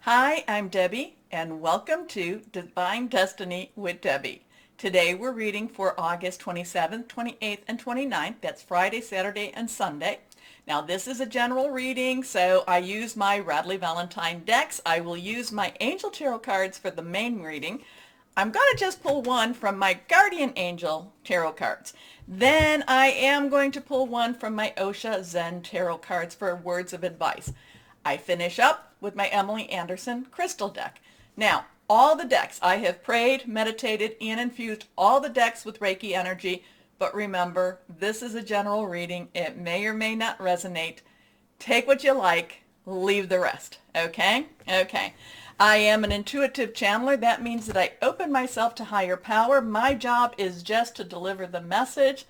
Hi, I'm Debbie, and welcome to Divine Destiny with Debbie. Today we're reading for August 27th, 28th, and 29th. That's Friday, Saturday, and Sunday. Now this is a general reading, so I use my Radley Valentine decks. I will use my Angel Tarot cards for the main reading. I'm going to just pull one from my Guardian Angel Tarot cards. Then I am going to pull one from my Osha Zen Tarot cards for words of advice. I finish up with my Emily Anderson crystal deck. Now, all the decks, I have prayed, meditated, and infused all the decks with Reiki energy, but remember, this is a general reading. It may or may not resonate. Take what you like, leave the rest, okay? Okay. I am an intuitive channeler. That means that I open myself to higher power. My job is just to deliver the message,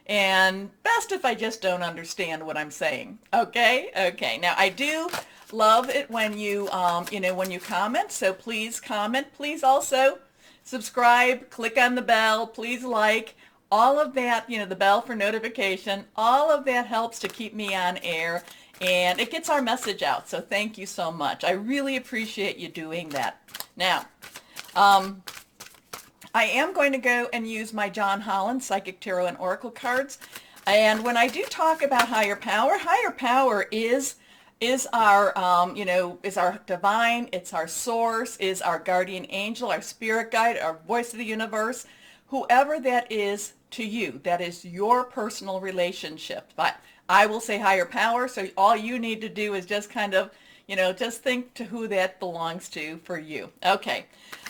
and best if I just don't understand what I'm saying. Okay? Okay. Now, I do love it when you, when you comment, so please comment. Please also subscribe, click on the bell, please like. All of that, the bell for notification, all of that helps to keep me on air, and it gets our message out. So thank you so much. I really appreciate you doing that. Now, I am going to go and use my John Holland Psychic Tarot and Oracle cards. And when I do talk about higher power is our, is our divine, it's our source, is our guardian angel, our spirit guide, our voice of the universe, whoever that is to you. That is your personal relationship. But I will say higher power, so all you need to do is just kind of, just think to who that belongs to for you. Okay,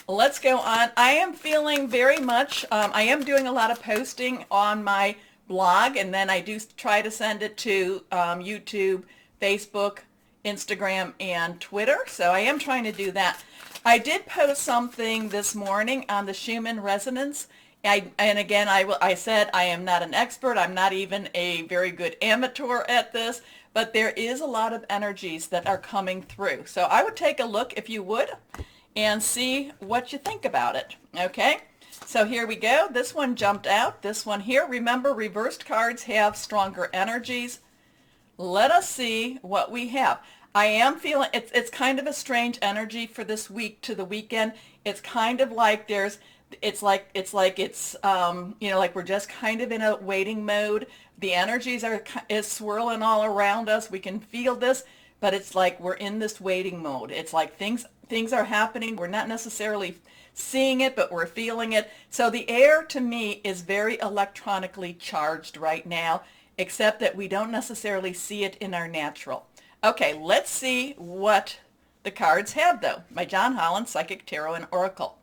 let's go on. I am feeling very much, I am doing a lot of posting on my blog, and then I do try to send it to YouTube, Facebook, Instagram, and Twitter. So I am trying to do that. I did post something this morning on the Schumann resonance. And again, I said I am not an expert. I'm not even a very good amateur at this, but there is a lot of energies that are coming through. So I would take a look, if you would, and see what you think about it. Okay, so here we go. This one jumped out. This one here. Remember, reversed cards have stronger energies. Let us see what we have. I am feeling it's kind of a strange energy for this week to the weekend. It's kind of like it's like we're just kind of in a waiting mode. The energies is swirling all around us. We can feel this, but it's like we're in this waiting mode. It's like things are happening. We're not necessarily seeing it, but we're feeling it. So the air to me is very electronically charged right now, except that we don't necessarily see it in our natural. Okay, let's see what the cards have though. My John Holland Psychic Tarot and Oracle.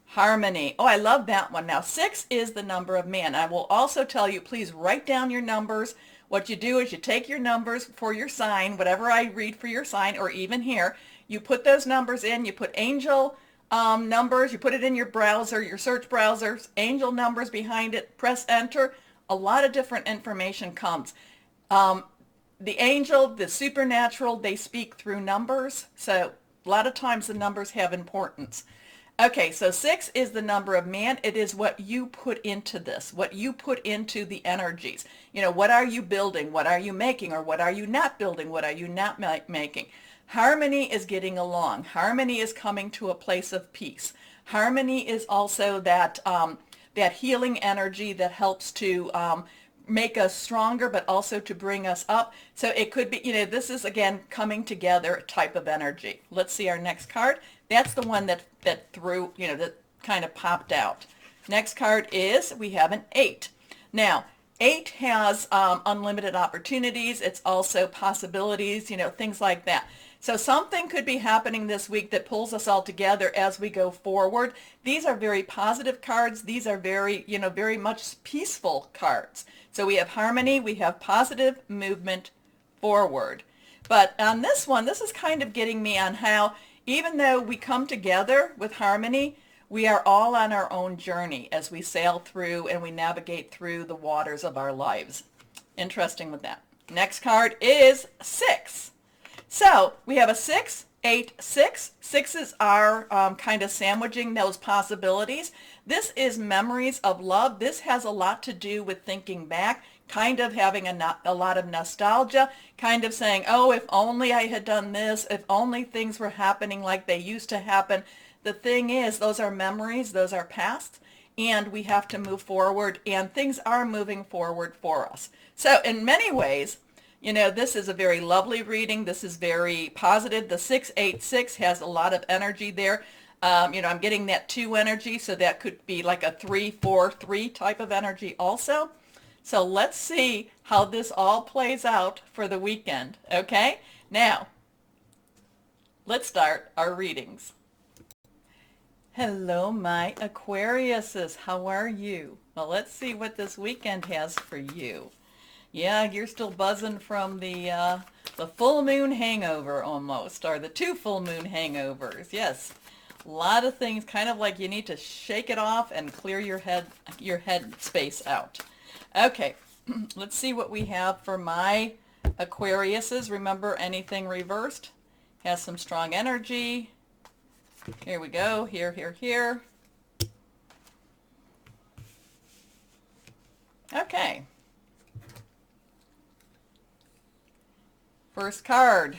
Harmony. Oh, I love that one. Now, 6 is the number of man. I will also tell you, please write down your numbers. What you do is you take your numbers for your sign, whatever I read for your sign, or even here, you put those numbers in, you put angel numbers, you put it in your browser, your search browser, angel numbers behind it, press enter. A lot of different information comes. The angel, the supernatural, they speak through numbers. So a lot of times the numbers have importance. Okay, so 6 is the number of man. It is what you put into this, what you put into the energies. What are you building? What are you making? Or what are you not building? What are you not making? Harmony is getting along. Harmony is coming to a place of peace. Harmony is also that healing energy that helps to make us stronger, but also to bring us up. So it could be, this is again coming together type of energy. Let's see our next card. That's the one that threw, that kind of popped out. Next card is, we have an 8. Now, 8 has unlimited opportunities. It's also possibilities, things like that. So something could be happening this week that pulls us all together as we go forward. These are very positive cards. These are very, very much peaceful cards. So we have harmony, we have positive movement forward. But on this one, this is kind of getting me on how, even though we come together with harmony, we are all on our own journey as we sail through and we navigate through the waters of our lives. Interesting with that. Next card is 6. So we have a 6, 8, 6. 6s are kind of sandwiching those possibilities. This is memories of love. This has a lot to do with thinking back, kind of having a lot of nostalgia, kind of saying, oh, if only I had done this, if only things were happening like they used to happen. The thing is, those are memories, those are past, and we have to move forward, and things are moving forward for us. So in many ways, this is a very lovely reading. This is very positive. The 686 has a lot of energy there. I'm getting that 2 energy, so that could be like a 3-4-3 type of energy also. So let's see how this all plays out for the weekend, okay? Now, let's start our readings. Hello, my Aquariuses. How are you? Well, let's see what this weekend has for you. Yeah, you're still buzzing from the full moon hangover almost, or the 2 full moon hangovers. Yes, a lot of things, kind of like you need to shake it off and clear your head space out. Okay, let's see what we have for my Aquariuses. Remember, anything reversed has some strong energy. Here we go. Here, here, here. Okay. First card.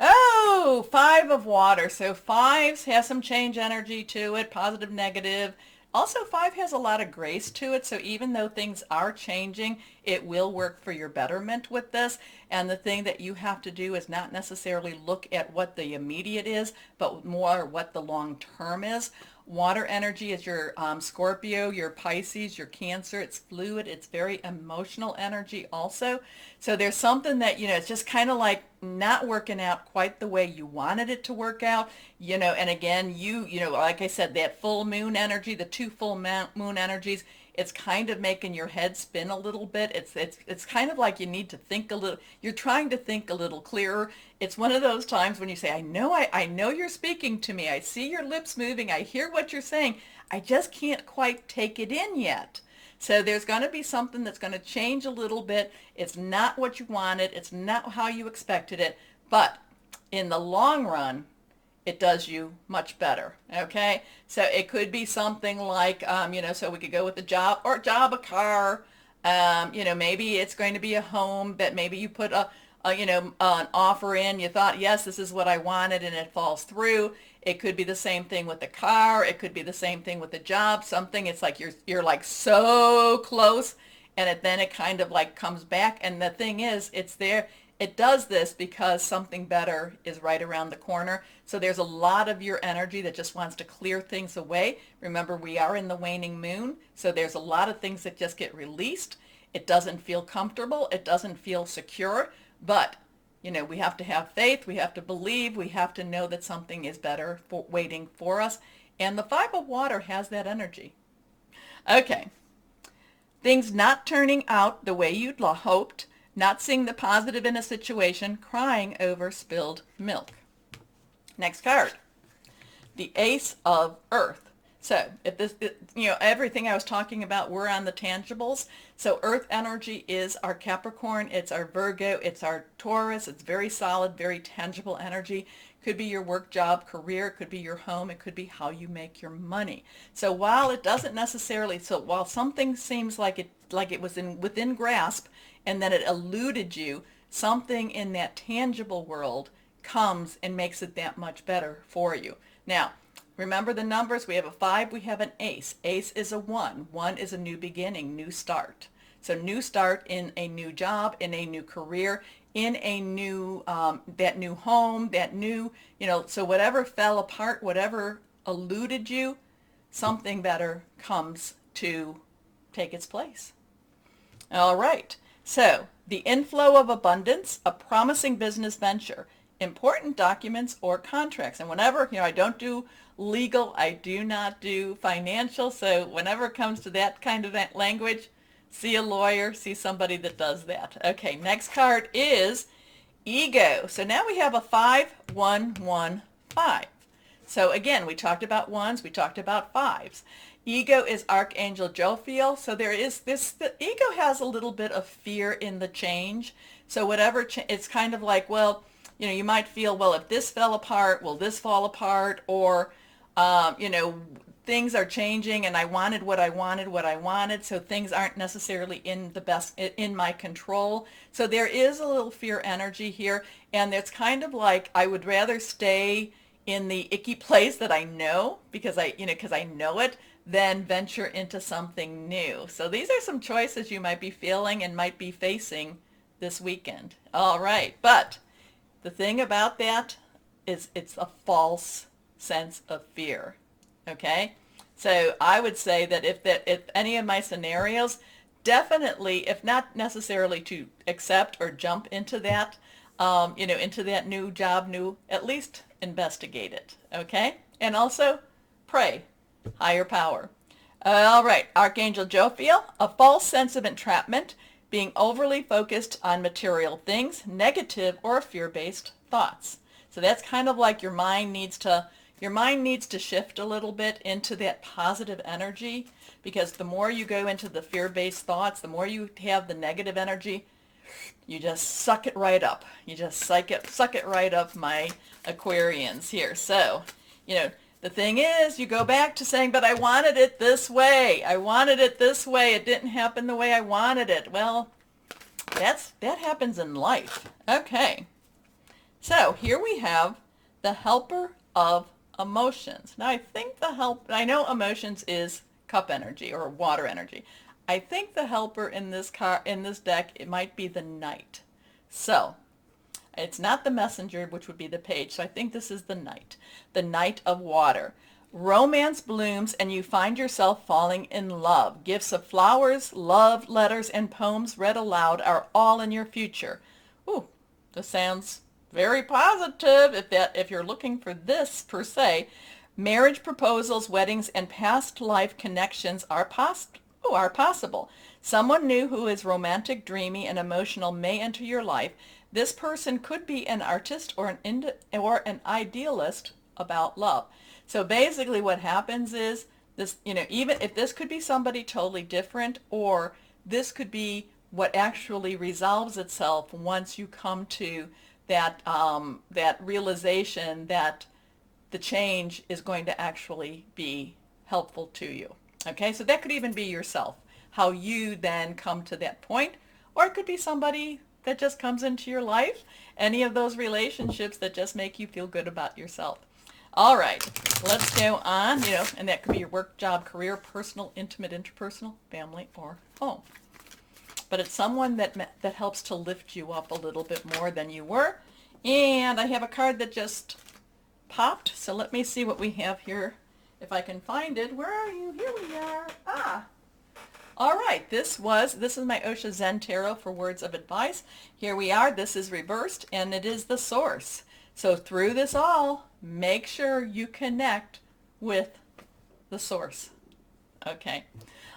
Oh, 5 of water. So 5s has some change energy to it, positive, negative. Also, 5 has a lot of grace to it, so even though things are changing, it will work for your betterment with this. And the thing that you have to do is not necessarily look at what the immediate is, but more what the long term is. Water energy is your Scorpio, your Pisces, your Cancer. It's fluid. It's very emotional energy also. So there's something that, it's just kind of like not working out quite the way you wanted it to work out, and again, like I said, that full moon energy, the 2 full moon energies, it's kind of making your head spin a little bit. It's kind of like you need to think a little, you're trying to think a little clearer. It's one of those times when you say, I know you're speaking to me. I see your lips moving. I hear what you're saying. I just can't quite take it in yet. So there's going to be something that's going to change a little bit. It's not what you wanted. It's not how you expected it. But in the long run, it does you much better, okay? So it could be something like, so we could go with a job, a car, maybe it's going to be a home that maybe you put an offer in, you thought, yes, this is what I wanted, and it falls through. It could be the same thing with the car. It could be the same thing with the job. Something, it's like you're like so close, and then it kind of like comes back. And the thing is, it's there. It does this because something better is right around the corner. So there's a lot of your energy that just wants to clear things away. Remember, we are in the waning moon, so there's a lot of things that just get released. It doesn't feel comfortable. It doesn't feel secure, but we have to have faith. We have to believe. We have to know that something is better waiting for us. And the 5 of water has that energy. Okay. Things not turning out the way you'd hoped. Not seeing the positive in a situation, crying over spilled milk. Next card, the Ace of Earth. So if this, everything I was talking about, we're on the tangibles. So Earth energy is our Capricorn, it's our Virgo, it's our Taurus. It's very solid, very tangible energy. Could be your work, job, career. It could be your home. It could be how you make your money. So while it doesn't necessarily, while something seems like it was within grasp, and then it eluded you, something in that tangible world comes and makes it that much better for you. Now, remember the numbers. We have a 5, we have an ace. Ace is a 1. 1 is a new beginning, new start. So new start in a new job, in a new career, in a new, that new home, that new, so whatever fell apart, whatever eluded you, something better comes to take its place. All right. So the inflow of abundance, a promising business venture, important documents or contracts. And whenever, I don't do legal, I do not do financial. So whenever it comes to that kind of language, see a lawyer, see somebody that does that. Okay, next card is ego. So now we have a 5-1-1-5. So again, we talked about 1s, we talked about 5s. Ego is Archangel Jophiel. So there is this, the ego has a little bit of fear in the change. So whatever, it's kind of like, well, you might feel, well, if this fell apart, will this fall apart? Or, things are changing and I wanted what I wanted, so things aren't necessarily in my control. So there is a little fear energy here, and it's kind of like I would rather stay in the icky place that I know because I know it, than venture into something new. So these are some choices you might be feeling and might be facing this weekend. All right, but the thing about that is it's a false sense of fear. Okay, so I would say that if any of my scenarios, definitely, if not necessarily to accept or jump into that, into that new job, at least investigate it. Okay, and also pray, higher power. All right, Archangel Jophiel, a false sense of entrapment, being overly focused on material things, negative or fear-based thoughts. So that's kind of like your mind needs to shift a little bit into that positive energy, because the more you go into the fear-based thoughts, the more you have the negative energy, you just suck it right up. You just suck it right up, my Aquarians here. So, the thing is, you go back to saying, but I wanted it this way. I wanted it this way. It didn't happen the way I wanted it. Well, that happens in life. Okay. So here we have the helper of emotions. Now I know emotions is cup energy or water energy. I think the helper in this deck, it might be the knight. So it's not the messenger, which would be the page. So I think this is the knight of water. Romance blooms and you find yourself falling in love. Gifts of flowers, love letters, and poems read aloud are all in your future. Ooh, this sounds very positive if you're looking for this per se. Marriage proposals, weddings, and past life connections are possible. Someone new who is romantic, dreamy, and emotional may enter your life. This person could be an artist or an idealist about love. So basically what happens is this, even if this could be somebody totally different, or this could be what actually resolves itself once you come to that realization that the change is going to actually be helpful to you. Okay, so that could even be yourself, how you then come to that point, or it could be somebody that just comes into your life, any of those relationships that just make you feel good about yourself. All right, let's go on, and that could be your work, job, career, personal, intimate, interpersonal, family, or home. But it's someone that helps to lift you up a little bit more than you were. And I have a card that just popped, so let me see what we have here. If I can find it. Where are you? Here we are. All right, this is my Osha Zen Tarot for words of advice. Here we are. This is reversed, and it is the source. So through this all, make sure you connect with the source. Okay,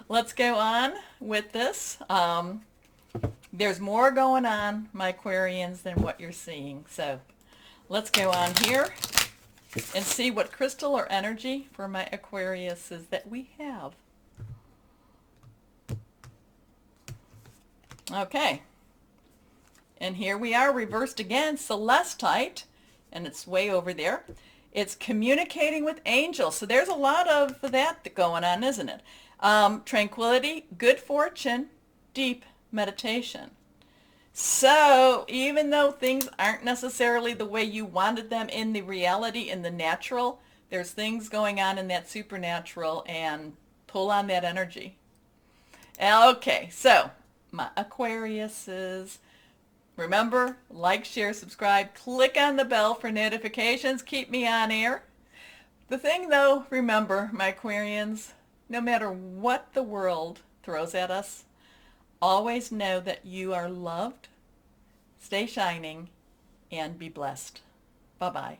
let's go on with this. There's more going on, my Aquarians, than what you're seeing. So let's go on here and see what crystal or energy for my Aquarius is that we have. Okay, and here we are reversed again, Celestite, and it's way over there. It's communicating with angels. So there's a lot of that going on, isn't it? Tranquility, good fortune, deep meditation. So even though things aren't necessarily the way you wanted them in the reality, in the natural, there's things going on in that supernatural, and pull on that energy. Okay, so my Aquariuses, remember, like, share, subscribe, click on the bell for notifications, keep me on air. The thing though, remember, my Aquarians, no matter what the world throws at us, always know that you are loved, stay shining, and be blessed. Bye-bye.